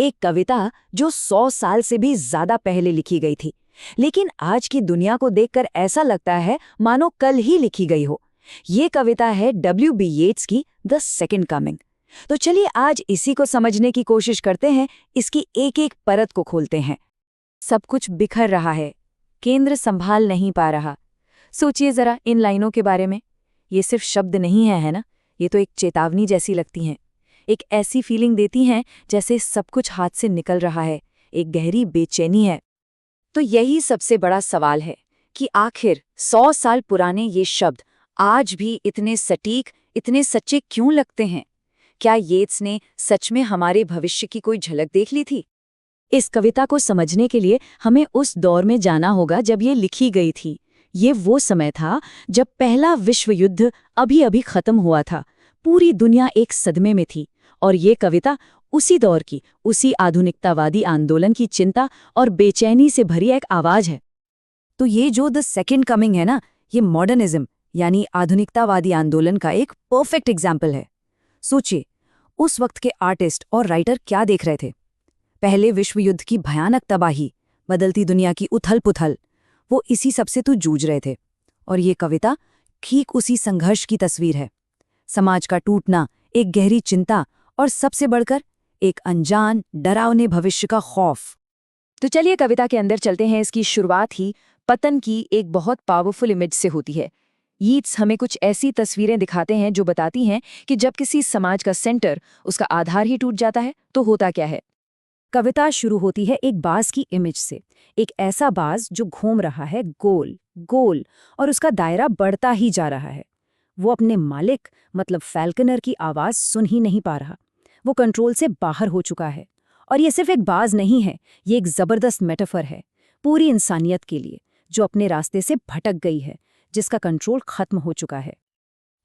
एक कविता जो 100 साल से भी ज्यादा पहले लिखी गई थी, लेकिन आज की दुनिया को देखकर ऐसा लगता है मानो कल ही लिखी गई हो। ये कविता है W.B. येट्स की द सेकंड कमिंग। तो चलिए आज इसी को समझने की कोशिश करते हैं, इसकी एक एक परत को खोलते हैं। सब कुछ बिखर रहा है, केंद्र संभाल नहीं पा रहा। सोचिए जरा इन लाइनों के बारे में। ये सिर्फ शब्द नहीं है ना? ये तो एक चेतावनी जैसी लगती हैं। एक ऐसी फीलिंग देती हैं जैसे सब कुछ हाथ से निकल रहा है, एक गहरी बेचैनी है। तो यही सबसे बड़ा सवाल है कि आखिर 100 साल पुराने ये शब्द आज भी इतने सटीक, इतने सच्चे क्यों लगते हैं? क्या येट्स ने सच में हमारे भविष्य की कोई झलक देख ली थी? इस कविता को समझने के लिए हमें उस दौर में जाना होगा जब ये लिखी गई थी। ये वो समय था जब पहला विश्व युद्ध अभी खत्म हुआ था। पूरी दुनिया एक सदमे में थी और ये कविता उसी दौर की, उसी आधुनिकतावादी आंदोलन की चिंता और बेचैनी से भरी एक आवाज है। तो ये जो द सेकंड कमिंग है ना, ये मॉडर्निज्म यानी आधुनिकतावादी आंदोलन का एक परफेक्ट एग्जाम्पल है। सोचिए, उस वक्त के आर्टिस्ट और राइटर क्या देख रहे थे? पहले विश्व युद्ध की भयानक तबाही, बदलती दुनिया की उथल-पुथल, वो इसी सबसे तो जूझ रहे थे। और ये कविता ठीक उसी संघर्ष की तस्वीर है। समाज का टूटना, एक गहरी चिंता और सबसे बढ़कर एक अनजान, डरावने भविष्य का खौफ। तो चलिए कविता के अंदर चलते हैं। इसकी शुरुआत ही पतन की एक बहुत पावरफुल इमेज से होती है। येट्स हमें कुछ ऐसी तस्वीरें दिखाते हैं जो बताती हैं कि जब किसी समाज का सेंटर, उसका आधार ही टूट जाता है तो होता क्या है। कविता शुरू होती है एक बाज की इमेज से, एक ऐसा बाज जो घूम रहा है गोल गोल और उसका दायरा बढ़ता ही जा रहा है। वो अपने मालिक मतलब फैल्कनर की आवाज सुन ही नहीं पा रहा। वो कंट्रोल से बाहर हो चुका है। और ये सिर्फ एक बाज नहीं है, ये एक जबरदस्त मेटाफर है पूरी इंसानियत के लिए, जो अपने रास्ते से भटक गई है, जिसका कंट्रोल खत्म हो चुका है।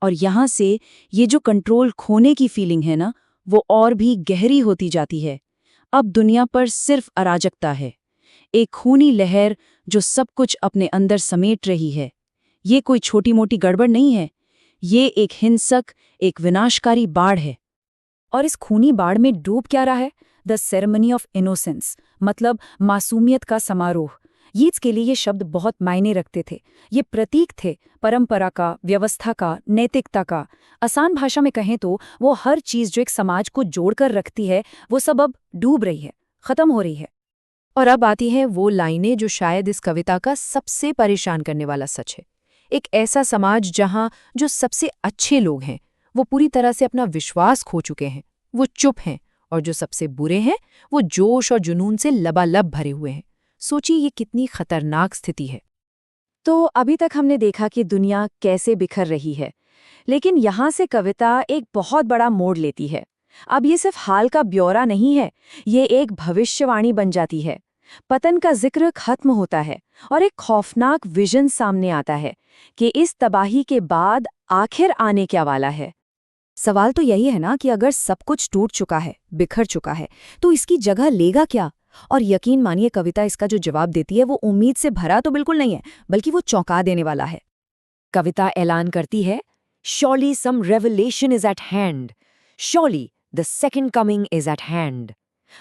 और यहाँ से ये जो कंट्रोल खोने की फीलिंग है ना, वो और भी गहरी होती जाती है। अब दुनिया पर सिर्फ अराजकता है, एक खूनी लहर जो सब कुछ अपने अंदर समेट रही है। ये कोई छोटी मोटी गड़बड़ नहीं है, ये एक हिंसक, एक विनाशकारी बाढ़ है। और इस खूनी बाढ़ में डूब क्या रहा है? द सेरेमनी ऑफ इनोसेंस, मतलब मासूमियत का समारोह। येट्स के लिए ये शब्द बहुत मायने रखते थे। ये प्रतीक थे परंपरा का, व्यवस्था का, नैतिकता का। आसान भाषा में कहें तो वो हर चीज जो एक समाज को जोड़कर रखती है, वो सब अब डूब रही है, खत्म हो रही है। और अब आती हैं वो लाइनें जो शायद इस कविता का सबसे परेशान करने वाला सच है। एक ऐसा समाज जहां जो सबसे अच्छे लोग हैं वो पूरी तरह से अपना विश्वास खो चुके हैं, वो चुप हैं, और जो सबसे बुरे हैं वो जोश और जुनून से लबालब भरे हुए हैं। सोचिए ये कितनी खतरनाक स्थिति है। तो अभी तक हमने देखा कि दुनिया कैसे बिखर रही है, लेकिन यहाँ से कविता एक बहुत बड़ा मोड़ लेती है। अब ये सिर्फ हाल का ब्यौरा नहीं है, ये एक भविष्यवाणी बन जाती है। पतन का जिक्र खत्म होता है और एक खौफनाक विजन सामने आता है कि इस तबाही के बाद आखिर आने क्या वाला है। सवाल तो यही है ना कि अगर सब कुछ टूट चुका है, बिखर चुका है, तो इसकी जगह लेगा क्या? और यकीन मानिए कविता इसका जो जवाब देती है वो उम्मीद से भरा तो बिल्कुल नहीं है, बल्कि वो चौंका देने वाला है। कविता ऐलान करती है, Surely some revelation is at hand. Surely the second coming is at hand.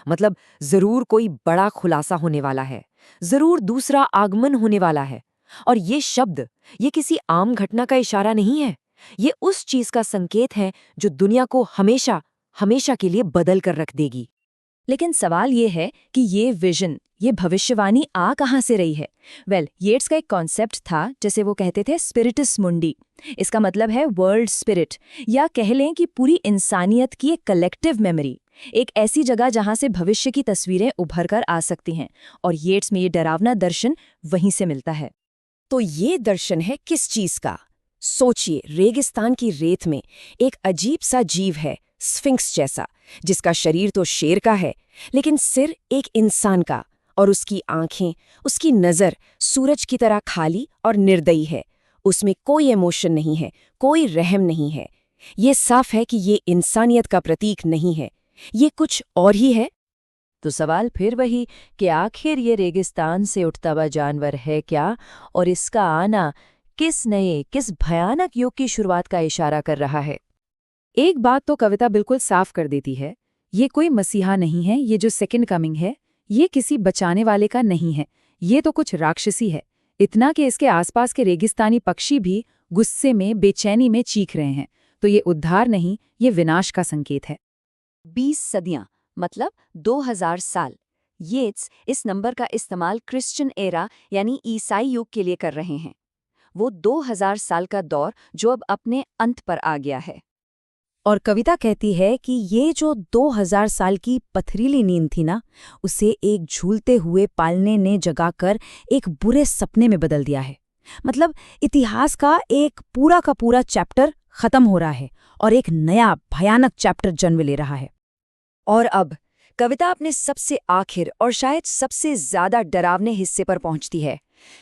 मतलब जरूर कोई बड़ा खुलासा होने वाला है, जरूर दूसरा आगमन होने वाला है। और ये शब्द, ये किसी आम घटना का इशारा नहीं है, ये उस चीज का संकेत है जो दुनिया को हमेशा हमेशा के लिए बदल कर रख देगी। लेकिन सवाल ये है कि ये विजन, ये भविष्यवाणी आ कहाँ से रही है? येट्स का एक कॉन्सेप्ट था जैसे वो कहते थे स्पिरिटस मुंडी। इसका मतलब है वर्ल्ड स्पिरिट, या कह लें कि पूरी इंसानियत की एक कलेक्टिव मेमोरी, एक ऐसी जगह जहां से भविष्य की तस्वीरें उभर कर आ सकती हैं। और येट्स में ये डरावना दर्शन वहीं से मिलता है। तो ये दर्शन है किस चीज का? सोचिए, रेगिस्तान की रेत में एक अजीब सा जीव है, स्फिंक्स जैसा, जिसका शरीर तो शेर का है लेकिन सिर एक इंसान का, और उसकी आंखें, उसकी नज़र सूरज की तरह खाली और निर्दयी है। उसमें कोई इमोशन नहीं है, कोई रहम नहीं है। ये साफ है कि ये इंसानियत का प्रतीक नहीं है, ये कुछ और ही है। तो सवाल फिर वही कि आखिर ये रेगिस्तान से उठता हुआ जानवर है क्या, और इसका आना किस नए, किस भयानक युग की शुरुआत का इशारा कर रहा है? एक बात तो कविता बिल्कुल साफ कर देती है, ये कोई मसीहा नहीं है, ये जो सेकंड कमिंग है, ये किसी बचाने वाले का नहीं है, ये तो कुछ राक्षसी है। इतना कि इसके आसपास के रेगिस्तानी पक्षी भी गुस्से में, बेचैनी में चीख रहे हैं। तो ये उद्धार नहीं, ये विनाश का संकेत है। 20 सदियां मतलब 2000 साल। येट्स इस नंबर का इस्तेमाल क्रिश्चियन एरा यानी ईसाई युग के लिए कर रहे हैं। वो 2000 साल का दौर जो अब अपने अंत पर आ गया है। और कविता कहती है कि ये जो 2000 साल की पथरीली नींद थी ना, उसे एक झूलते हुए पालने ने जगाकर एक बुरे सपने में बदल दिया है। मतलब इतिहास का एक पूरा का पूरा चैप्टर खत्म हो रहा है और एक नया भयानक चैप्टर जन्म ले रहा है। और अब कविता अपने सबसे आखिर और शायद सबसे ज्यादा डरावने हिस्से पर पहुंचती है,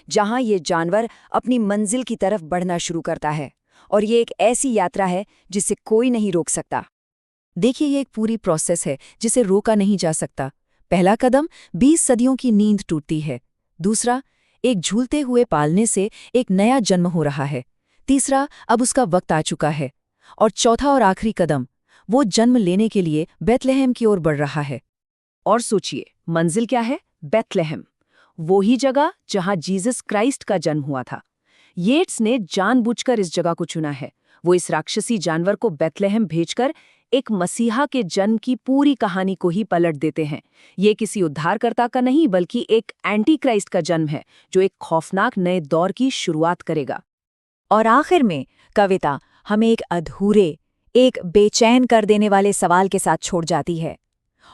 जहां ये जानवर अपनी मंजिल की तरफ बढ़ना शुरू करता है। और ये एक ऐसी यात्रा है जिसे कोई नहीं रोक सकता। देखिए, ये एक पूरी प्रोसेस है जिसे रोका नहीं जा सकता। पहला कदम 20 सदियों की नींद टूटती है। दूसरा, एक झूलते हुए पालने से एक नया जन्म हो रहा है। तीसरा, अब उसका वक्त आ चुका है। और चौथा और आखिरी कदम, वो जन्म लेने के लिए बेथलेहम की ओर बढ़ रहा है। और सोचिए, मंजिल क्या है? बेथलेहम, वो ही जगह जहां जीसस क्राइस्ट का जन्म हुआ था। येट्स ने जानबूझकर इस जगह को चुना है। वो इस राक्षसी जानवर को बेथलेहम भेजकर एक मसीहा के जन्म की पूरी कहानी को ही पलट देते हैं। ये किसी उद्धारकर्ता का नहीं, बल्कि एक एंटी क्राइस्ट का जन्म है, जो एक खौफनाक नए दौर की शुरुआत करेगा। और आखिर में कविता हमें एक अधूरे, एक बेचैन कर देने वाले सवाल के साथ छोड़ जाती है।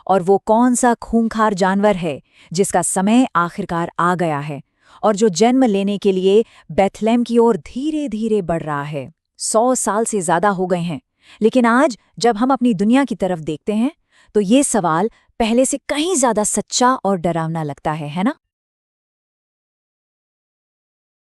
और वो कौन सा खूंखार जानवर है जिसका समय आखिरकार आ गया है और जो जन्म लेने के लिए बेथलेहम की ओर धीरे धीरे बढ़ रहा है? 100 साल से ज्यादा हो गए हैं, लेकिन आज जब हम अपनी दुनिया की तरफ देखते हैं तो ये सवाल पहले से कहीं ज्यादा सच्चा और डरावना लगता है ना?